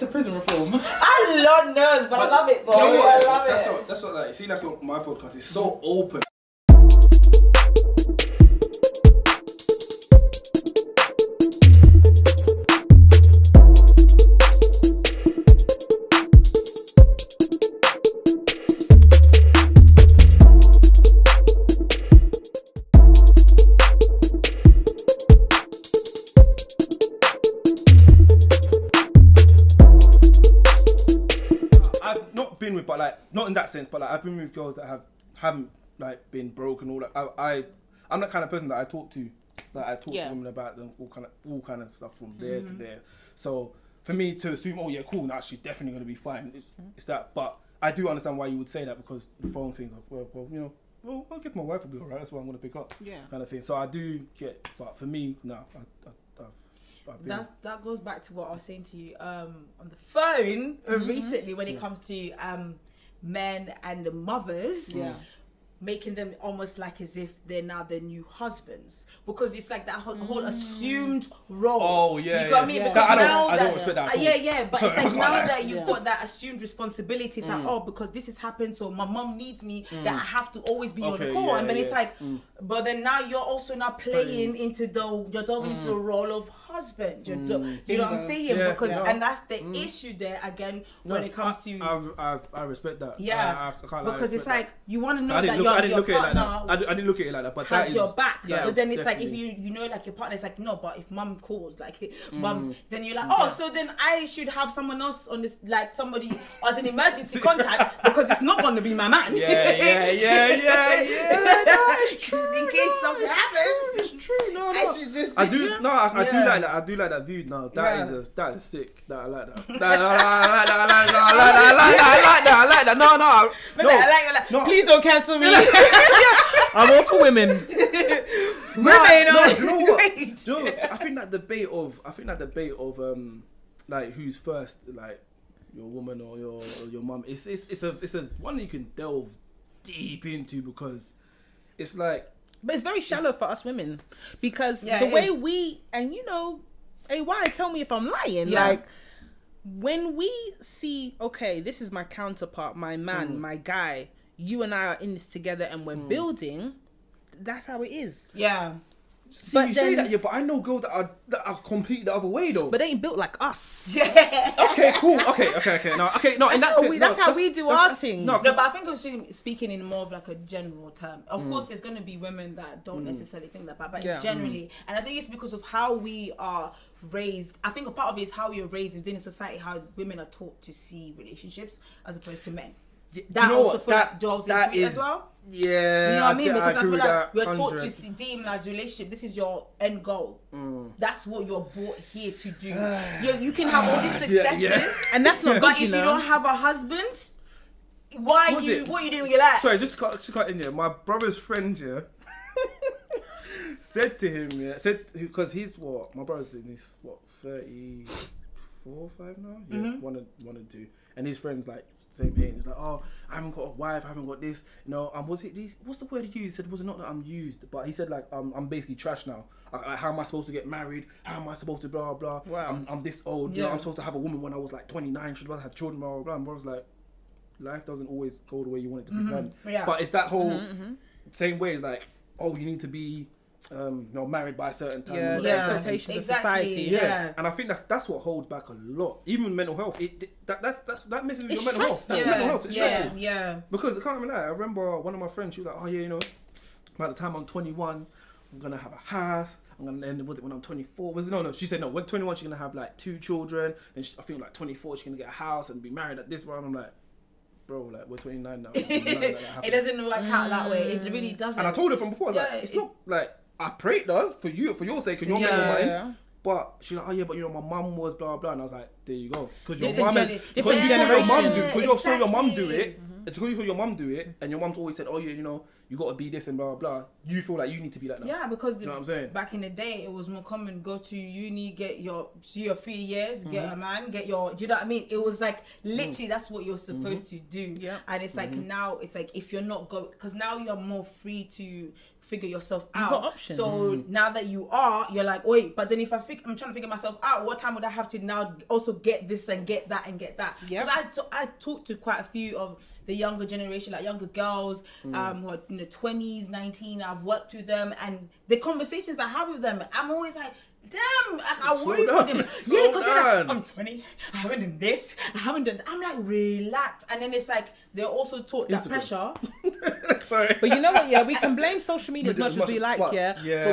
into prison reform? Lord knows, but I love it, though. I love it. That's what, like, see, like on my podcast, it's so open. Been with, but like not in that sense, but like I've been with girls that haven't like been broke and all that. I'm that kind of person that I talk to, like I talk to women about them, all kind of stuff from there to there. So for me to assume, oh yeah, cool, no, she's definitely gonna be fine. It's that, but I do understand why you would say that, because the phone thing, well, you know, well, I guess my wife will be alright. That's what I'm gonna pick up, kind of thing. So I do get, but for me, no, that goes back to what I was saying to you on the phone recently when it comes to men and the mothers, making them almost like as if they're now their new husbands, because it's like that whole assumed role. Oh yeah, you got me? Because I don't respect that. But it's like now that you've got that assumed responsibility, it's like, oh, because this has happened, so my mom needs me, that I have to always be on call, and then it's like, but then now you're also now playing into you're delving into the role of husband. You know what I'm saying? Because and that's the issue there again when it comes to. I respect that. Yeah, I can't because it's like you want to know that I didn't look at it like that. I didn't look at it like that, but has that is your back. Yeah, but then it's definitely. like if you know like your partner is like, no, but if mum calls, like mum's, then you're like, oh, so then I should have someone else on this, like somebody as an emergency contact, because it's not going to be my man. Yeah. In case something happens. It's true. No. I should just. I do like that. I do like that view. No, that is sick. I like that. I like that. No. Please don't cancel me. I'm all for women. Do you know what? I think that debate of like who's first, like your woman or your mum. It's a one you can delve deep into, because it's like. But it's very shallow for us women, because the way we, and you know, why tell me if I'm lying, like when we see, okay, this is my counterpart, my man, my guy, you and I are in this together and we're building, that's how it is. Yeah. See, but you say that, but I know girls that are completely the other way though. But they ain't built like us. Okay, cool. Okay. No, and that's how we do our thing. No, but I think I was speaking in more of like a general term. Of course, there's going to be women that don't necessarily think that, but generally, and I think it's because of how we are raised. I think a part of it is how we are raised within society, how women are taught to see relationships as opposed to men. That also delves into it as well. Yeah, you know what I mean? Because I feel like we're 100. taught to deem as relationship. This is your end goal. That's what you're brought here to do. You can have all these successes, and that's not good. But if you don't have a husband, what are you doing with your life? Sorry, just to cut in here. My brother's friend said to him, because he's my brother's in his 34, 5 now. Yeah, one and two, and his friends like. Same age. It's like, oh, I haven't got a wife, I haven't got this. You know, what's the word he used? He said, was it not that I'm used? But he said, like, I'm basically trash now. Like, how am I supposed to get married? How am I supposed to blah, blah, blah? Wow. I'm this old. You know, I'm supposed to have a woman when I was like 29. Should have had children, blah, blah, blah. And I was like, life doesn't always go the way you want it to be planned. Yeah. But it's that whole same way, like, oh, you need to be married by a certain time. The expectations of society. Yeah. And I think that's what holds back a lot. Even with mental health, that messes with your mental health. That's mental health. It's stressful. Yeah. Because I can't even lie. I remember one of my friends. She was like, "Oh yeah, you know, by the time I'm 21, I'm gonna have a house. I'm gonna end. Was it when I'm 24? No. She said no. When 21, she's gonna have like 2 children. And I think like 24, she's gonna get a house and be married at this one. I'm like, bro, like we're 29 now. It doesn't work out that way. It really doesn't. And I told her from before, like it's not like. I pray it does for your sake and your mental mind. But she's like, oh yeah, but you know, my mum was blah blah, and I was like, there you go, because your mum saw your mum do it. It's because you saw your mum do it, and your mum's always said, oh yeah, you know, you got to be this and blah blah. You feel like you need to be like that. Yeah, because you know what I'm saying? Back in the day, it was more common. Go to uni, get your 3 years, get a man, get your. Do you know what I mean? It was like literally that's what you're supposed to do. Yeah. And it's like now it's like if you're not going, because now you're more free to figure yourself out. You've got options. So now that you are, you're like, wait, but then if I'm trying to figure myself out, what time would I have to now also get this and get that and get that? Because I talked to quite a few of the younger generation, like younger girls, who are in the 20s, 19. I've worked with them, and the conversations I have with them, I'm always like, damn, I worry for them. Yeah, because they're like, I'm 20, I haven't done this, I haven't done that. I'm like, relax. And then it's like, they're also taught that pressure. Sorry. But you know what, yeah, we can blame social media as much as we like, but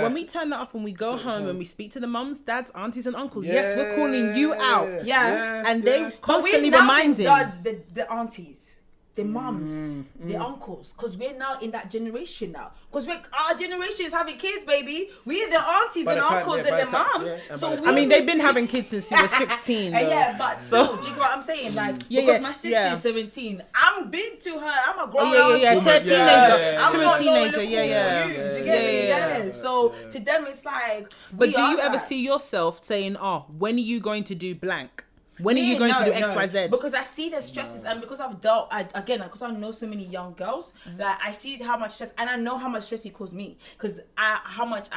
when we turn that off and we go home and we speak to the mums, dads, aunties and uncles, yes, we're calling you out. Yeah. And they constantly reminding the aunties, the mums, the uncles, because we're now in that generation now. Because our generation is having kids, baby. We're the aunties and uncles and the mums. So I mean, they've been having kids since you were 16. Yeah, but still, do you know what I'm saying? Like, because my sister is 17, I'm big to her. I'm a grown up. To a teenager. I'm To a teenager. Do you get me? So to them, it's like. But do you ever see yourself saying, "Oh, when are you going to do blank? When are you going to do X, Y, Z?" Because I see the stresses, and because I've dealt, because I know so many young girls, like I see how much stress, and I know how much stress it caused me, because how much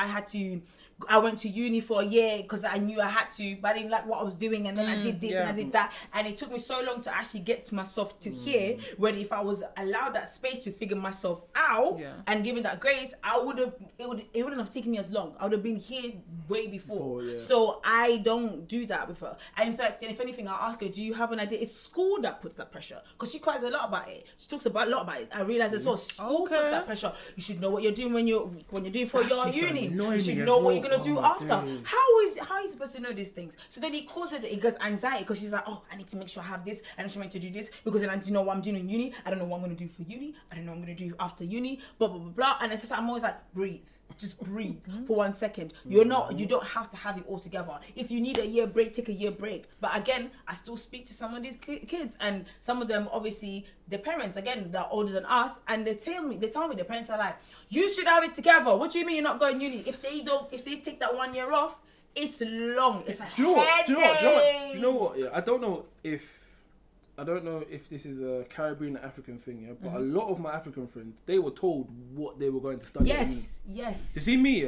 I went to uni for a year because I knew I had to, but I didn't like what I was doing, and then I did this and I did that, and it took me so long to actually get to myself to here, when if I was allowed that space to figure myself out and given that grace, it wouldn't have taken me as long. I would have been here way before. So I don't do that with her. And in fact, if anything, I'll ask her, do you have an idea? It's school that puts that pressure, because she cries a lot about it. She talks a lot about it. I realize as well, school puts that pressure. You should know what you're doing when you're doing for your uni. You should know what you're gonna do after. How are you supposed to know these things? So then it causes anxiety, because she's like, oh, I need to make sure I have this, and I'm trying to do this, because then I don't know what I'm doing in uni. I don't know what I'm gonna do for uni. I don't know what I'm gonna do after uni. Blah blah blah blah. And it's just, I'm always like, breathe. Just breathe for 1 second. You don't have to have it all together. If you need a year break, take a year break. But again, I still speak to some of these kids, and some of them, obviously, their parents, again, they're older than us, and they tell me their parents are like, you should have it together. What do you mean you're not going uni? If they take that 1 year off, it's long. It's a headache. Do you know what? Yeah, I don't know if this is a Caribbean African thing, but a lot of my African friends, they were told what they were going to study. Yes. You see me,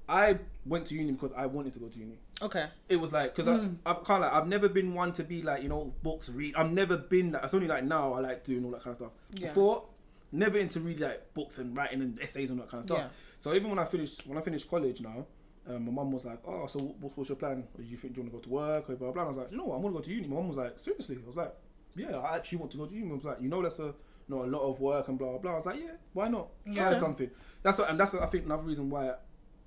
I went to uni because I wanted to go to uni. Okay. It was like, because I've never been one to be like, books, read. I've never been that. It's only like now I like doing all that kind of stuff. Before, never into reading like books and writing and essays and that kind of stuff. So even when I finished college now, my mum was like, oh, so what's your plan? Do you think you want to go to work or blah blah? And I was like, no, I want to go to uni. My mum was like, seriously? I was like, yeah, I actually want to go to uni. I was like, that's a lot of work and blah blah blah. I was like, yeah, why not try something? That's I think another reason why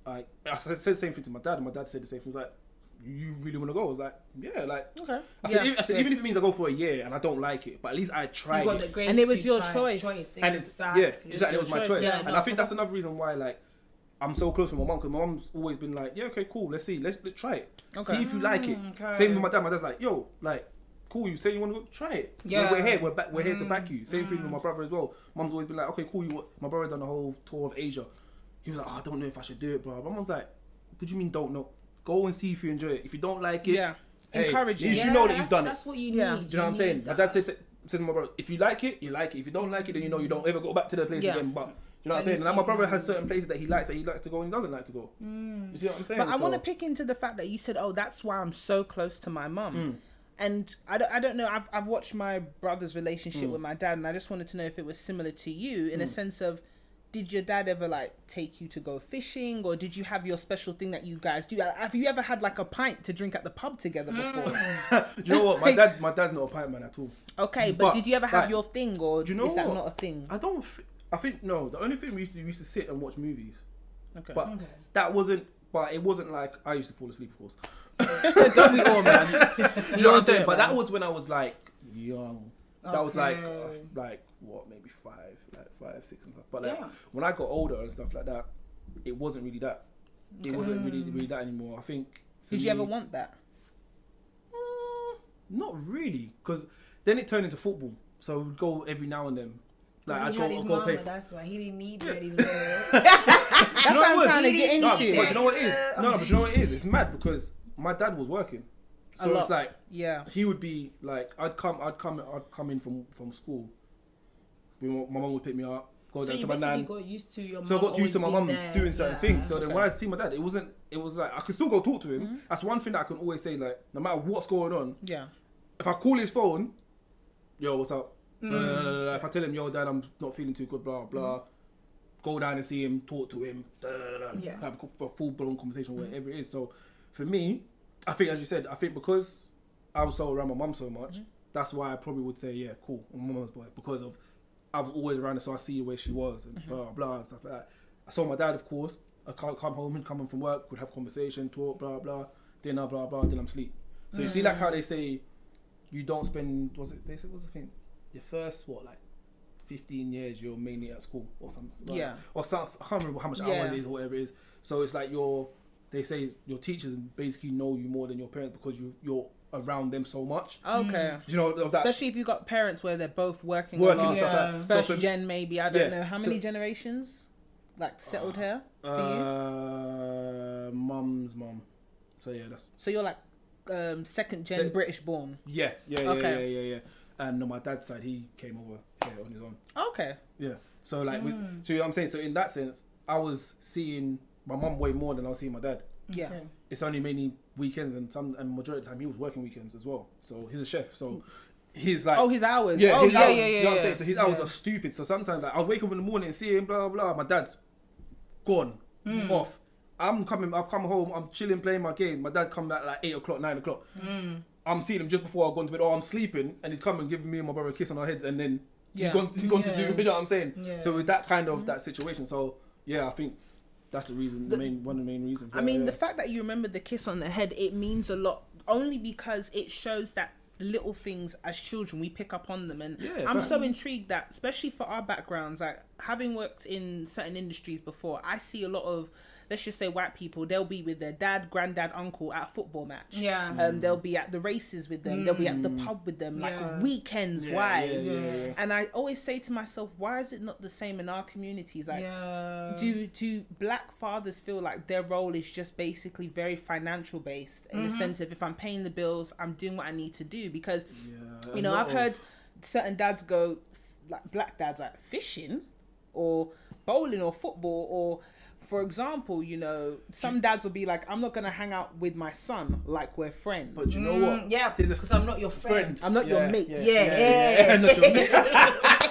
I said the same thing to my dad, and my dad said the same thing. He was like, you really want to go? I was like, yeah, like okay. I said even if it means I go for a year and I don't like it, but at least I tried it. And it was your choice. And it was my choice. And I think that's another reason why like I'm so close with my mum, because my mum's always been like, yeah, okay, cool, let's try it. See if you like it. Same with my dad. My dad's like, yo, like, cool, you say you want to go, try it. Yeah. We're here to back you. Same thing with my brother as well. Mum's always been like, okay, cool, my brother's done the whole tour of Asia. He was like, I don't know if I should do it, bro. My mum's like, what do you mean don't know? Go and see if you enjoy it. If you don't like it, encourage it. You know that you've done it. That's what you need. Do you know what I'm saying? My dad said to my brother, if you like it, you like it. If you don't like it, then you know you don't ever go back to the place again. But you know what I'm saying? And my brother has certain places that he likes to go and he doesn't like to go. You see what I'm saying? But I want to pick into the fact that you said, oh, that's why I'm so close to my mum. And I don't know, I've watched my brother's relationship with my dad, and I just wanted to know if it was similar to you in a sense of, did your dad ever like take you to go fishing, or did you have your special thing that you guys do? Have you ever had like a pint to drink at the pub together before? Do you know what? My dad's not a pint man at all. Okay, but did you ever have your thing, or do you know is that not a thing? I think no. The only thing we used to sit and watch movies. Okay. But that wasn't. But it wasn't like I used to fall asleep, of course. Don't we all, man? You know what I'm saying? But that was when I was like young. That was like what, maybe 5, 6 and stuff. But like when I got older and stuff like that, it wasn't really that. It wasn't really that anymore. I think. Did you ever want that? Not really, because then it turned into football. So we'd go every now and then. Like he had his mama, that's why he didn't need daddy's love. That's what I'm trying to get into. But you know what it is? But you know what it is? It's mad because my dad was working. So it's like, he would be like, I'd come in from school. My mum would pick me up. go so down you to my nan. got used to your mum. So I got used to my mum doing certain things. So then when I see my dad, it was like I could still go talk to him. That's one thing that I can always say, like, no matter what's going on. Yeah. If I call his phone, yo, what's up? If I tell him, yo, dad, I'm not feeling too good, blah blah. Go down and see him, talk to him, have a full blown conversation, whatever it is. So for me, I think, as you said, because I was so around my mum so much, that's why I probably would say, yeah, cool, I'm my mum's boy, because of I was always around her, so I see where she was and blah blah and stuff like that. I saw my dad, of course. I can't come home and coming from work, would have conversation, talk, blah blah, dinner, blah blah, then I'm asleep. So you see, like how they say, you don't spend. What's the thing? Your first 15 years, you're mainly at school or something. Or some, I can't remember how much hours it is or whatever it is. So it's like they say your teachers basically know you more than your parents because you're around them so much. Okay. You know of that. Especially if you've got parents where they're both working a lot. And stuff like that. First gen maybe, I don't know. How many generations settled here for you? Mum's mum. So yeah, that's. So you're like second gen British born. Yeah. Yeah. And on my dad's side, he came over here on his own. Okay. Yeah. So like, so you know what I'm saying? So in that sense, I was seeing my mum way more than I was seeing my dad. Yeah. Okay. It's only mainly weekends and majority of the time he was working weekends as well. So he's a chef. So he's like... Oh, his hours. Yeah. Oh, yeah. You know what I'm saying? So his hours are stupid. So sometimes like, I'll wake up in the morning and see him, blah, blah, blah. My dad, gone, off. I've come home, I'm chilling, playing my game. My dad come back like 8 o'clock, 9 o'clock. I'm seeing him just before I go to bed, or I'm sleeping, and he's coming, giving me and my brother a kiss on our head, and then he's gone to do, you know what I'm saying? Yeah. So it's that kind of that situation. So yeah, I think that's the reason, one of the main reasons. I mean, the fact that you remember the kiss on the head, it means a lot, only because it shows that little things as children we pick up on them. And I'm so intrigued that, especially for our backgrounds, like having worked in certain industries before, I see a lot of, let's just say, white people. They'll be with their dad, granddad, uncle at a football match. They'll be at the races with them. They'll be at the pub with them, like weekends wise. And I always say to myself, why is it not the same in our communities? Like, do black fathers feel like their role is just basically very financial based in the sense of, if I'm paying the bills, I'm doing what I need to do? Because you know, I've heard certain dads go, like black dads, like fishing or bowling or football, or for example, you know, some dads will be like, I'm not going to hang out with my son like we're friends. But you know what? Yeah, because I'm not your friend. I'm not your mate. Yeah. Not your mate.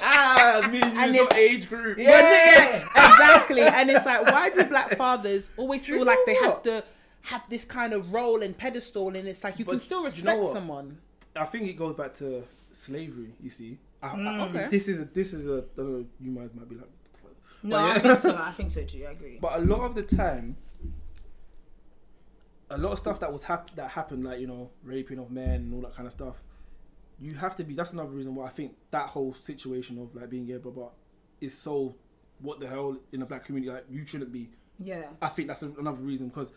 And it's age group. Exactly. And it's like, why do black fathers always feel like they have to have this kind of role and pedestal? And it's like, you can still respect someone. I think it goes back to slavery, you see. Okay. This is a, I don't know, you guys might be like, no, I think so too. I agree. But a lot of the time, a lot of stuff that that happened, like, you know, raping of men and all that kind of stuff, you have to be. That's another reason why I think that whole situation of like being gay, blah blah, is so what the hell in the black community. Like, you shouldn't be. Yeah. I think that's another reason, because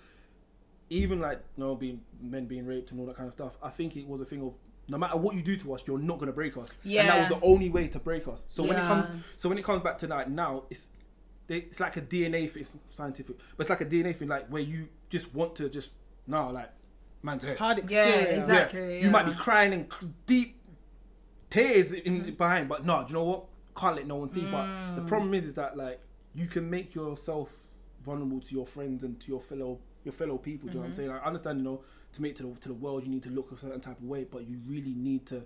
even like, you know, men being raped and all that kind of stuff, I think it was a thing of, no matter what you do to us, you're not gonna break us. Yeah. And that was the only way to break us. So when it comes back to that now, it's like a DNA thing. It's scientific, but it's like a DNA thing, like where you just want to just like man's head. Hard experience. Yeah, exactly. Yeah. You might be crying in deep tears behind, but no, do you know what? Can't let no one see. But the problem is that like you can make yourself vulnerable to your friends and to your fellow people. Do you know what I'm saying? I understand, you know, to make to the world, you need to look a certain type of way, but you really need to.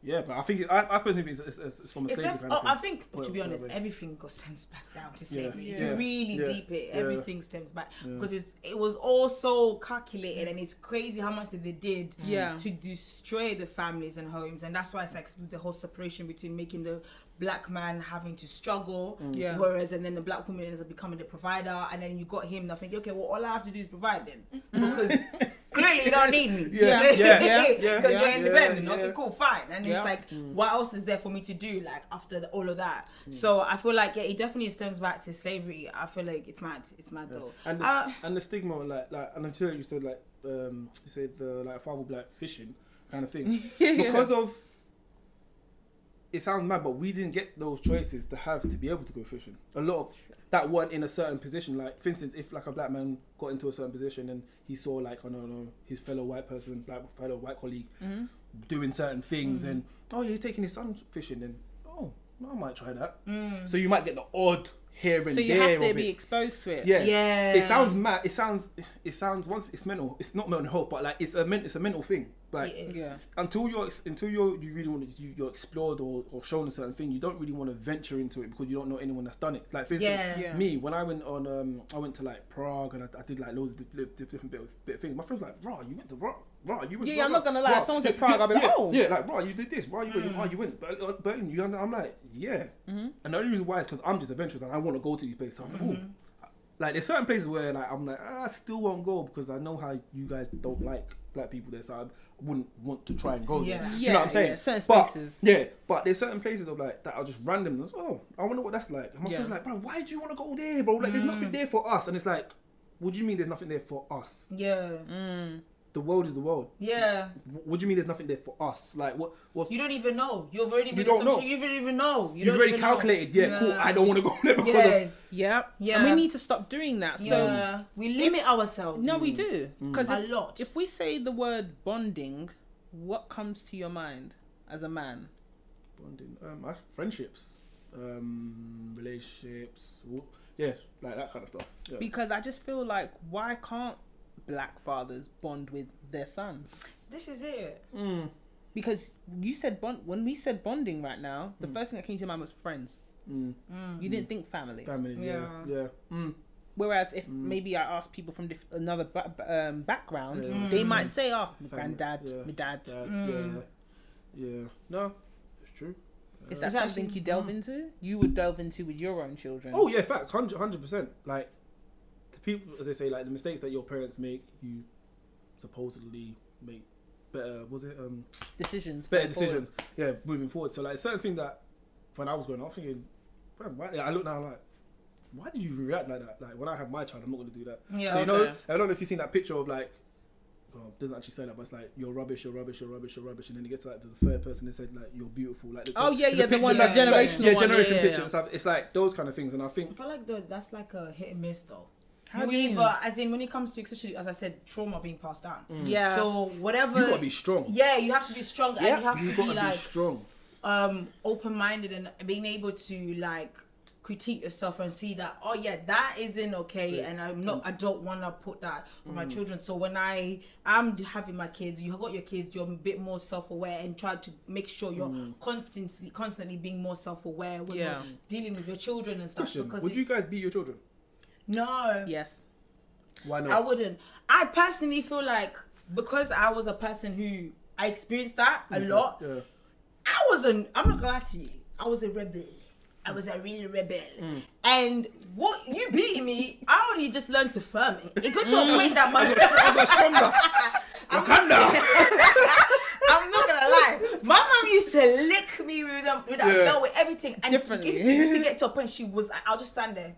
Yeah, but I think I personally think it's from a slavery kind of thing. I think, to be honest, everything stems back down to slavery. If you really deep it, everything stems back because it was all so calculated, and it's crazy how much that they did to destroy the families and homes, and that's why it's like the whole separation between making the black man having to struggle, whereas and then the black woman ends up becoming the provider, and then you got him that think, okay, well, all I have to do is provide then, because clearly you don't need me, because you're independent. Okay, cool, fine. And it's like, what else is there for me to do, like after all of that? So I feel like it definitely stems back to slavery. I feel like it's mad though. And the stigma, like, and I'm sure you said like, you said the like father black fishing kind of thing, because of. It sounds mad, but we didn't get those choices to be able to go fishing. A lot of that weren't in a certain position. Like, for instance, if like a black man got into a certain position and he saw like, I don't know, his fellow white person, like fellow white colleague doing certain things, and he's taking his son fishing, and I might try that. So you might get the odd here and there. So you have to be exposed to it. Yeah. It sounds mad. It sounds once it's mental. It's not mental health, but like it's a mental thing. Like until you really want to you're explored or shown a certain thing, you don't really want to venture into it because you don't know anyone that's done it. Like for instance, me when I went on I went to like Prague and I did like loads of different bit of things. My friends were like, "Bro, you went to Prague? Bro, you went?" I'm not gonna lie. Someone said Prague, I'll be like, "Oh, yeah, like bro, you did this. Bro, you went Berlin." I'm like, yeah. And the only reason why is because I'm just adventurous and I want to go to these places. So I'm like, oh. Like there's certain places where like I'm like I still won't go because I know how you guys don't like black people there, so I wouldn't want to try and go there. Do you know what I'm saying? Yeah, certain spaces. But there's certain places of like that are just random. Oh, I wonder what that's like. And my friend's like, bro, why do you want to go there, bro? Like there's nothing there for us. And it's like, what do you mean there's nothing there for us? Yeah. The world is the world. Yeah. What do you mean there's nothing there for us? Like what? You don't even know. You've already been. You don't know. You don't even know. You've already calculated. Yeah, cool. I don't want to go there because of. Yeah. And we need to stop doing that. So we limit ourselves. No, we do. Because if we say the word bonding, what comes to your mind as a man? Bonding. Friendships, relationships. Yeah, like that kind of stuff. Yeah. Because I just feel like why can't black fathers bond with their sons? This is it. Because you said when we said bonding right now, the first thing that came to mind was friends. You didn't think family. Yeah. Whereas if maybe I asked people from another background, they might say, "Oh, my granddad, my dad." Yeah. No, it's true. Is that something you delve into? You would delve into with your own children? Oh yeah, facts, 100%. Like the people, as they say, like the mistakes that your parents make, you supposedly make better. Was it decisions? Better decisions. Forward. Yeah, moving forward. So like certain thing that when I was growing up, I'm thinking, I look now I'm like, why did you even react like that? Like when I have my child, I'm not gonna do that. Yeah. So you know, I don't know if you've seen that picture of like. Well, it doesn't actually say that, but it's like you're rubbish, and then it gets like to the third person and said like you're beautiful. Like the one like generational generation picture and stuff. It's like those kind of things, and I feel like that's like a hit and miss though. As in when it comes to, especially as I said, trauma being passed down. Yeah. So whatever. You gotta be strong. Yeah, you have to be strong, and you have to be like strong, open-minded, and being able to like critique yourself and see that that isn't okay, and I don't want to put that on my children. So when I'm having my kids, you got your kids, you're a bit more self-aware and try to make sure you're constantly being more self-aware when you're dealing with your children and stuff. Question, because would you guys beat your children? No. Yes. Why not? I wouldn't. I personally feel like because I was a person who I experienced that a lot. Yeah. I'm not gonna lie to you, I was a rebel. I was a real rebel. And what you beating me, I only just learned to firm it. It got to a point that my I'm not gonna lie. My mom used to lick me with that belt, with everything. And differently. It used to get to a point she was like, I'll just stand there.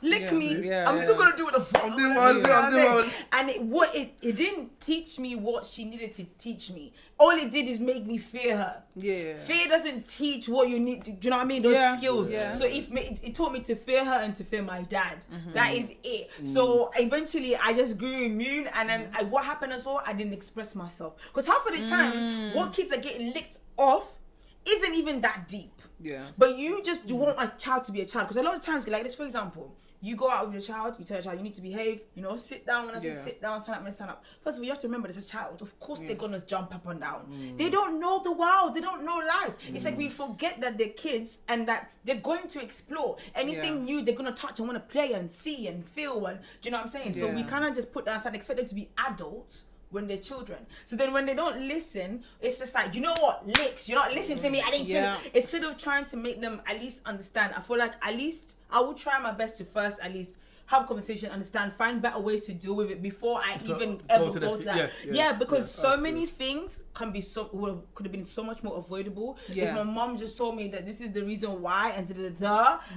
Lick me. I'm still gonna do what the fuck I'm doing. And it didn't teach me what she needed to teach me. All it did is make me fear her. Yeah. Fear doesn't teach what you need to, do you know what I mean? Those skills. Yeah. So it taught me to fear her and to fear my dad. That is it. So eventually I just grew immune, and then what happened as well, I didn't express myself. Because half of the time, what kids are getting licked off isn't even that deep. Yeah. But you just want a child to be a child. Because a lot of times, like this, for example, you go out with your child, you tell your child you need to behave, sit down. When I say sit down, stand up, when I stand up. First of all, you have to remember there's a child. Of course they're gonna jump up and down. They don't know the world, they don't know life. It's like we forget that they're kids and that they're going to explore. Anything new, they're gonna touch and wanna play and see and feel, and do you know what I'm saying? So we kinda just put that aside and expect them to be adults when they're children. So then when they don't listen, it's just like, you know what, licks, you're not listening to me, I didn't say. Instead of trying to make them at least understand, I feel like at least I would try my best to first at least have a conversation, understand, find better ways to deal with it before I even ever go to that. Because so many things could have been so much more avoidable. If my mom just told me that this is the reason why and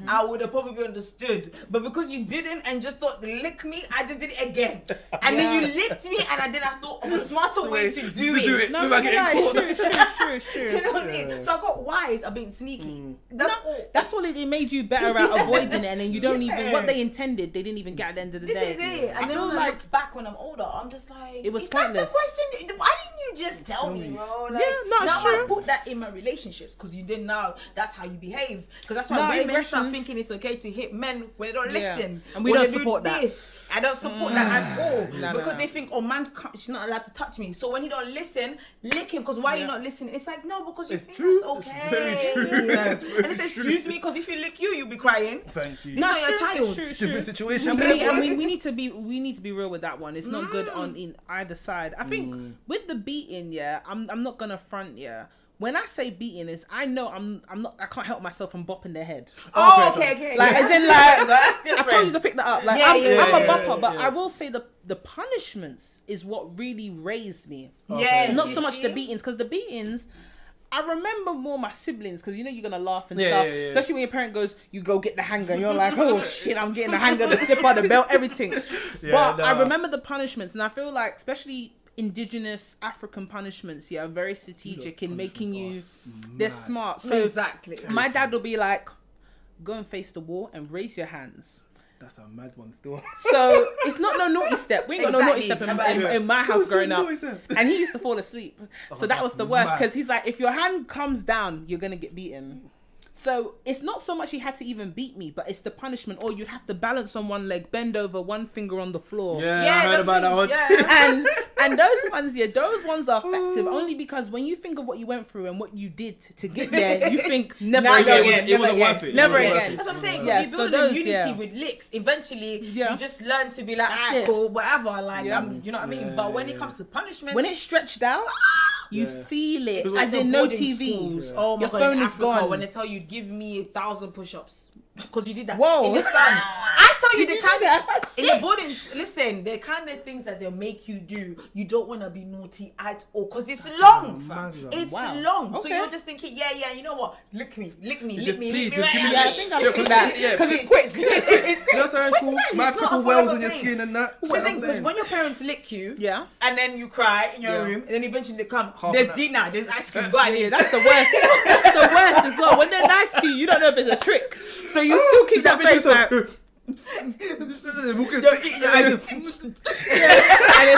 I would have probably understood. But because you didn't and just thought lick me, I just did it again. And then you licked me, and I thought of a smarter way to do it. No, true. Do you know what I mean? So I got wise of being sneaky. That's all it made you better at avoiding it, and then you don't even what they intended. They didn't even get at the end of the day. This is it. And then when I look back when I'm older, I'm just like, it was pointless. That's the question. Why didn't you you just tell me, bro? Like, yeah, no, now true. I put that in my relationships because you didn't know that's how you behave. Because that's why women start thinking it's okay to hit men when they don't listen. And we don't support that. I don't support that at all because they think, oh man, she's not allowed to touch me. So when he don't listen, lick him. Because why are you not listening? It's like, no, because you think that's okay. It's very true. Yes. And it's excuse me, because if you lick you, you'll be crying. Thank you. No, you're a child. Different situation. We need to be real with that one. It's not good in either side. I think with the beating, I'm not gonna front, When I say beating, is I know I can't help myself from bopping their head. Oh, okay. Like as in like that's different. I told you to pick that up. Like I'm a bopper, but I will say the punishments is what really raised me. Yes, not so much the beatings, because the beatings, I remember more my siblings, because you know you're gonna laugh and stuff. Especially when your parent goes, you go get the hanger, and you're like, oh shit, I'm getting the hanger, the zipper, the belt, everything. I remember the punishments, and I feel like especially indigenous African punishments are very strategic in making you they're smart. So exactly, my dad will be like, go and face the wall and raise your hands. That's a mad one still. So it's not no naughty step. We ain't got no naughty step in my house growing up. And he used to fall asleep. So that was the worst, because he's like, if your hand comes down, you're gonna get beaten. So it's not so much he had to even beat me, but it's the punishment. Or you'd have to balance on one leg, bend over, one finger on the floor. Yeah, I heard about that one. Yeah. And those ones are effective only because when you think of what you went through and what you did to get there, you think never again. It wasn't worth it. Never again. That's what I'm saying. Yeah, you build a unity with licks. Eventually, you just learn to be like, alright, cool, whatever. Like, you know what I mean? But when it comes to punishment, when it's stretched out, you feel it. As in no TV. Oh my God, your phone is gone. When they tell you, give me 1,000 push-ups. Because you did that. Whoa. In the sun. I tell you, the kind of in the boarding, listen, the kind of things that they'll make you do, you don't want to be naughty at all. Because it's long, fam. It's long. Okay. So you're just thinking, you know what? Lick me. Just give me I think I'm thinking that. Because it's quick. It's quick. That's very cool. Might couple wells on your skin and that. Because when your parents lick you, and then you cry in your room, and then eventually they come, there's dinner, there's ice cream, go ahead. That's the worst. That's the worst as well. When they're nice to you, you don't know if it's a trick. So you still keep that face like... and it's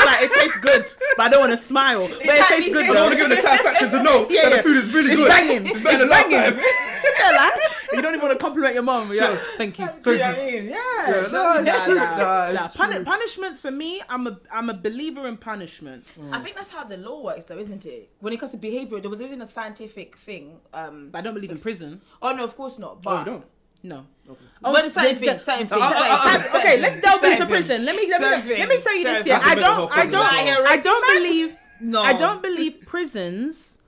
like, it tastes good, but I don't want to smile. But it tastes good though. I don't want to give them the satisfaction to know that the food is really good. It's banging. You don't even want to compliment your mom. Yeah, thank you. Punishments for me, I'm a believer in punishments. I think that's how the law works, though, isn't it? When it comes to behavior, there was even a scientific thing. But I don't believe in prison. Oh no, of course not. But you don't. No. Okay. Oh, but the same thing. Okay, let's delve into prison. Let me tell you this here. I don't believe prisons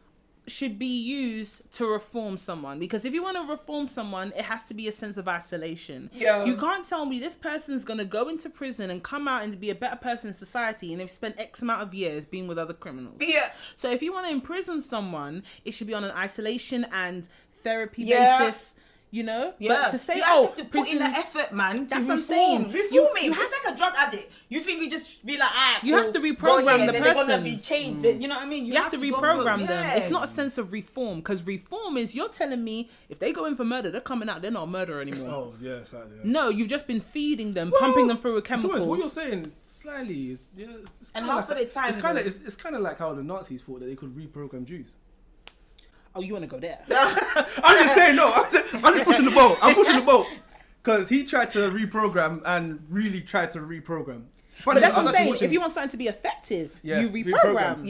should be used to reform someone, because if you want to reform someone, it has to be a sense of isolation. You can't tell me this person's gonna go into prison and come out and be a better person in society, and they've spent X amount of years being with other criminals. So if you want to imprison someone, it should be on an isolation and therapy basis. You know, but to say, you have to put in the effort, man. That's what I'm saying. Reforming. It's like a drug addict. You think you just be like, you have to reprogram the person. They're gonna be changed. You know what I mean? You have to reprogram them. It's not a sense of reform, because reform is you're telling me if they go in for murder, they're coming out, they're not a murderer anymore. Oh yeah, no, you've just been feeding them, pumping them through with chemicals. What you're saying slightly, and half of the time, it's kind of like how the Nazis thought that they could reprogram Jews. Oh, you want to go there? I'm just saying, no. I'm just pushing the boat. I'm pushing the boat. Because he tried to reprogram and really tried to reprogram. But that's what I'm saying. If you want something to be effective, you reprogram.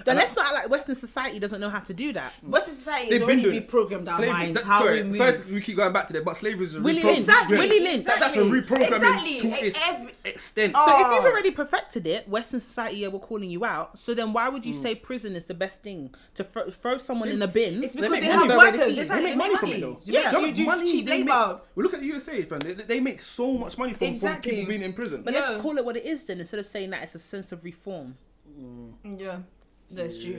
Then let's not act like Western society doesn't know how to do that. Western society has already reprogrammed our minds. Sorry, we keep going back to that, but slavery is a Willie Lynch. That's a reprogramming to its extent. So if you've already perfected it, Western society were calling you out. So then why would you say prison is the best thing to throw someone in a bin? It's because they have workers. They make money from it though. You do cheap labour. We look at the USA, friend. They make so much money from people being in prison. But let's call it what it is then, instead of saying that it's a sense of reform. Yeah, that's true.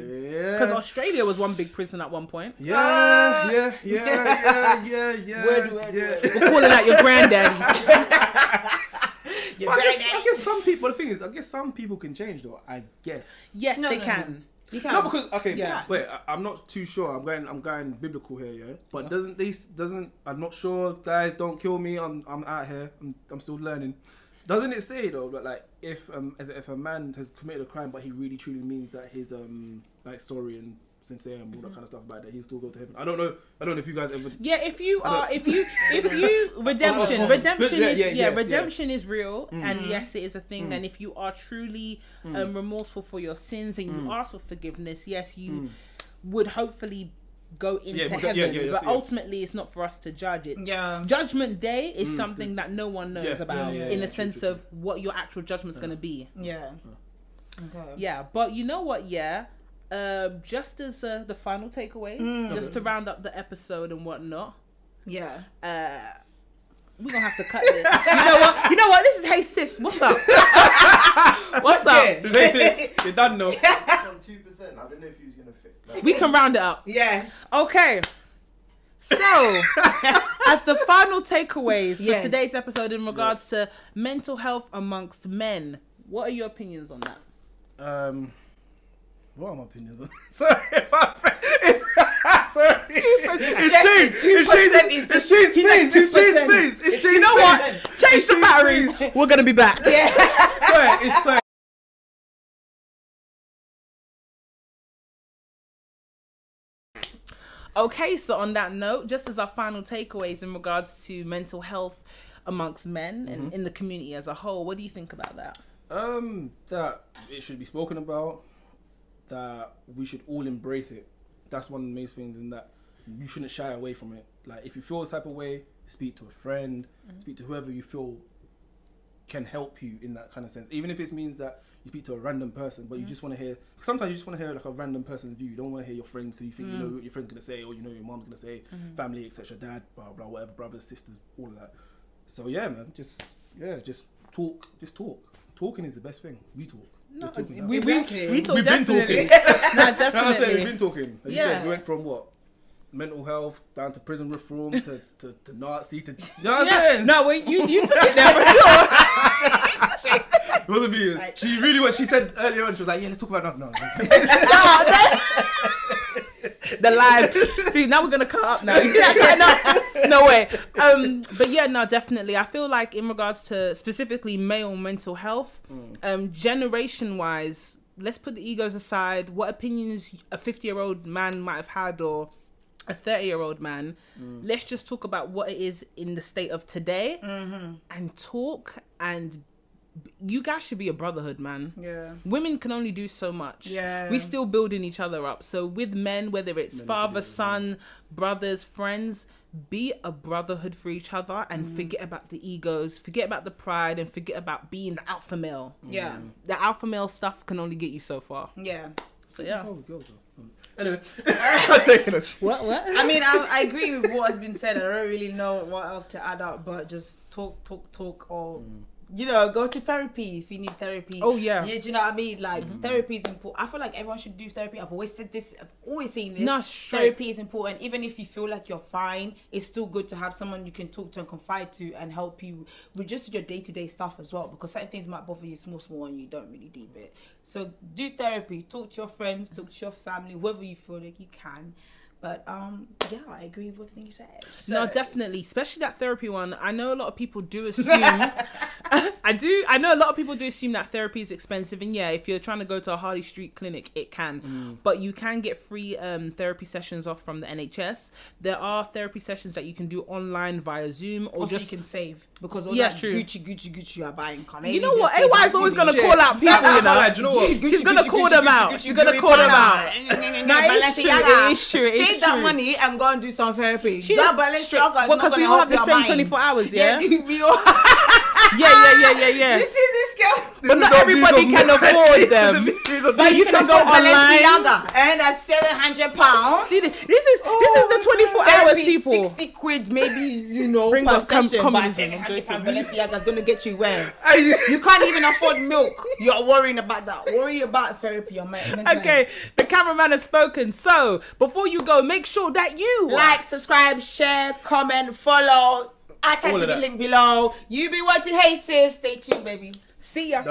Because Australia was one big prison at one point. Yeah. We're calling out your granddaddies. I guess some people. The thing is, I guess some people can change though. I guess. Yes, they can. You can. No, because wait, I'm not too sure. I'm going biblical here, yeah. But doesn't I'm not sure, guys. Don't kill me. I'm out here. I'm still learning. Doesn't it say though that like if a man has committed a crime but he really truly means that he's like sorry and sincere and all that kind of stuff about that, he'll still go to heaven? I don't know if you guys ever. Yeah, if you redemption is real, and yes, it is a thing. And if you are truly remorseful for your sins and you ask for forgiveness, yes, you would hopefully go into heaven. But ultimately, it's not for us to judge it. Judgment Day is something that no one knows about in the sense of what your actual judgment's going to be. Okay. Yeah, but you know what? Yeah. Just as the final takeaways, just to round up the episode and whatnot. Yeah. We're gonna have to cut this. You know what? This is Hey Sis. What's up? What's up? Hey Sis, you're done now. On 2%. I don't know if he was gonna fit. Like, we can round it up. Yeah. Okay. So, as the final takeaways for today's episode in regards to mental health amongst men, what are your opinions on that? What are my opinions on? Sorry, sorry. It's changed. You know what? Change the batteries. We're gonna be back. Yeah. It's sorry. Okay, so on that note, just as our final takeaways in regards to mental health amongst men and in the community as a whole, what do you think about that? That it should be spoken about. That we should all embrace it. That's one of the main things, in that you shouldn't shy away from it. Like, if you feel this type of way, speak to a friend, speak to whoever you feel can help you in that kind of sense. Even if it means that you speak to a random person, but you just want to hear, sometimes you just want to hear like a random person's view. You don't want to hear your friends because you think you know what your friend's going to say, or you know your mom's going to say, family, etc., dad, blah, blah, whatever, brothers, sisters, all of that. So yeah, man, just talk. Talking is the best thing. We talk. No, we talk. We've been talking. No, definitely. I said we've been talking. As you said, we went from what? Mental health down to prison reform to Nazi to. You know what I'm saying? No, wait, you took it there, but it wasn't me. She really what she said earlier on. She was like, "Yeah, let's talk about us now." The lies. See, now we're gonna cut up now. You see that? No way. But yeah, no, definitely. I feel like in regards to specifically male mental health, generation wise, let's put the egos aside. What opinions a 50-year-old man might have had, or a 30-year-old man, let's just talk about what it is in the state of today, and talk. And you guys should be a brotherhood, man. Yeah. Women can only do so much. Yeah. We still building each other up. So with men, whether it's father, son, brothers, friends, be a brotherhood for each other, and forget about the egos, forget about the pride, and forget about being the alpha male. Yeah. The alpha male stuff can only get you so far. Yeah. So yeah. Anyway, I'm taking it. What? I mean, I agree with what has been said. I don't really know what else to add up, but just talk, or you know, go to therapy if you need therapy. Oh yeah. Yeah, do you know what I mean? Like therapy is important. I feel like everyone should do therapy. I've always said this. I've always seen this. No, therapy is important. Even if you feel like you're fine, it's still good to have someone you can talk to and confide to and help you with just your day-to-day stuff as well. Because certain things might bother you small, and you don't really deep it. So do therapy. Talk to your friends. Talk to your family. Whoever you feel like you can. But yeah, I agree with everything you said. So. No, definitely, especially that therapy one. I know a lot of people do assume. I know a lot of people do assume that therapy is expensive, and yeah, if you're trying to go to a Harley Street clinic, it can. But you can get free therapy sessions off from the NHS. There are therapy sessions that you can do online via Zoom, or also just you can save because all that true. Gucci you are buying. You know what? AY is always gonna call out people. You know, do you know what? She's gonna call them out. She's gonna call them out. No, it's true. Save that money and go and do some therapy. Because we all have the same 24 hours, yeah? We all. Yeah. You see this girl? But not everybody can afford them. But you can go online and that's £700. See, this is the 24 hours, people. 60 quid, maybe, you know, bring per us session. But £700 Balenciaga's going to get you where? You can't even afford milk. You're worrying about that. Worry about therapy. Okay, the cameraman has spoken. So, before you go, make sure that you like, subscribe, share, comment, follow. Attach the link below. You be watching Hey Sis. Stay tuned, baby. See ya.